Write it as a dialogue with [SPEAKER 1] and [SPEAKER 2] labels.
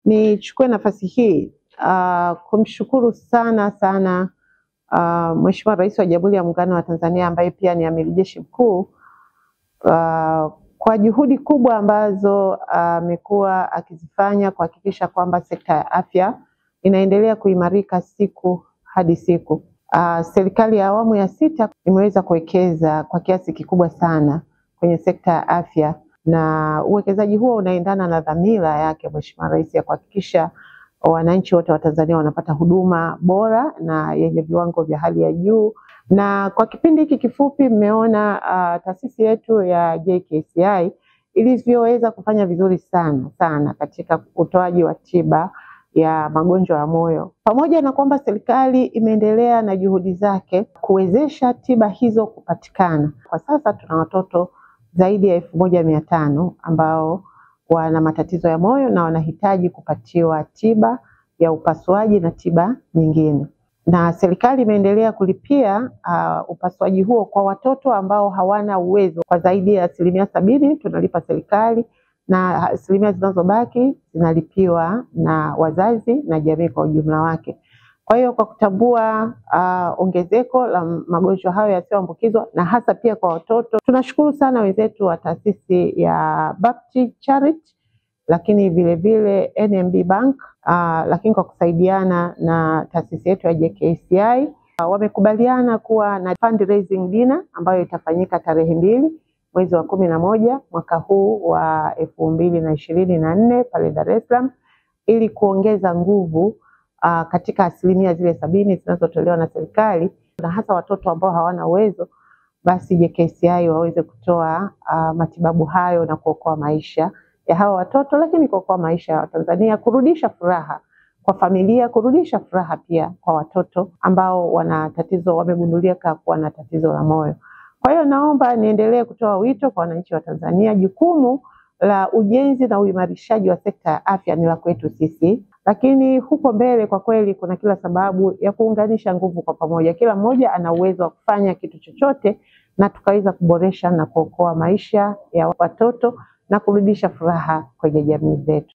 [SPEAKER 1] Nichukue nafasi hii kumshukuru sana Mheshimiwa Rais wa Jamhuri ya Muungano wa Tanzania ambaye pia ni Amiri Jeshi Mkuu kwa juhudi kubwa ambazo amekuwa akizifanya kuhakikisha kwamba sekta ya afya inaendelea kuimarika siku hadi siku. Serikali ya awamu ya 6 imeweza kuwekeza kwa kiasi kikubwa sana kwenye sekta ya afya, na uwekezaji huo unaendana na dhamira yake Mheshimiwa Rais ya kuhakikisha wananchi wote wa Tanzania wanapata huduma bora na yenye viwango vya hali ya juu. Na kwa kipindi hiki kifupi mmeona taasisi yetu ya JKCI ilivyoweza kufanya vizuri sana katika utoaji wa tiba ya magonjwa ya moyo. Pamoja na kwamba serikali imeendelea na juhudi zake kuwezesha tiba hizo kupatikana. Kwa sasa tuna watoto zaidi ya 1500 ambao wana matatizo ya moyo na wanahitaji kupatiwa tiba ya upasuaji na tiba nyingine. Na serikali imeendelea kulipia upasuaji huo kwa watoto ambao hawana uwezo. Kwa zaidi ya 70% tunalipa serikali na asilimia zinazobaki zinalipiwa na wazazi na jamii kwa ujumla wake. Kwa hiyo kwa kutambua ongezeko la magonjwa hayo yasiyoambukizwa na hasa pia kwa watoto, tunashukuru sana wenzetu wa taasisi ya Baptist Charity, lakini vile vile NMB Bank, lakini kwa kusaidiana na taasisi yetu ya JKCI wamekubaliana kuwa na fundraising dinner ambayo itafanyika tarehe 2 mwezi wa 11 mwaka huu wa 2024 pale Dar es Salaam, ili kuongeza nguvu katika asilimia zile 70 zinazotolewa na serikali, na hasa watoto ambao hawana uwezo, basi JKCI waweze kutoa matibabu hayo na kuokoa maisha ya hawa watoto, lakini kuokoa maisha ya Watanzania, kurudisha furaha kwa familia, kurudisha furaha pia kwa watoto ambao wana tatizo, wamegundulika kuwa na tatizo la moyo. Kwa hiyo naomba niendelee kutoa wito kwa wananchi wa Tanzania. Jukumu la ujenzi na uimarishaji wa sekta ya afya ni la kwetu sisi, lakini huko mbele kwa kweli kuna kila sababu ya kuunganisha nguvu kwa pamoja. Kila mmoja ana uwezo wa kufanya kitu chochote na tukaweza kuboresha na kuokoa maisha ya watoto na kurudisha furaha kwenye jamii zetu.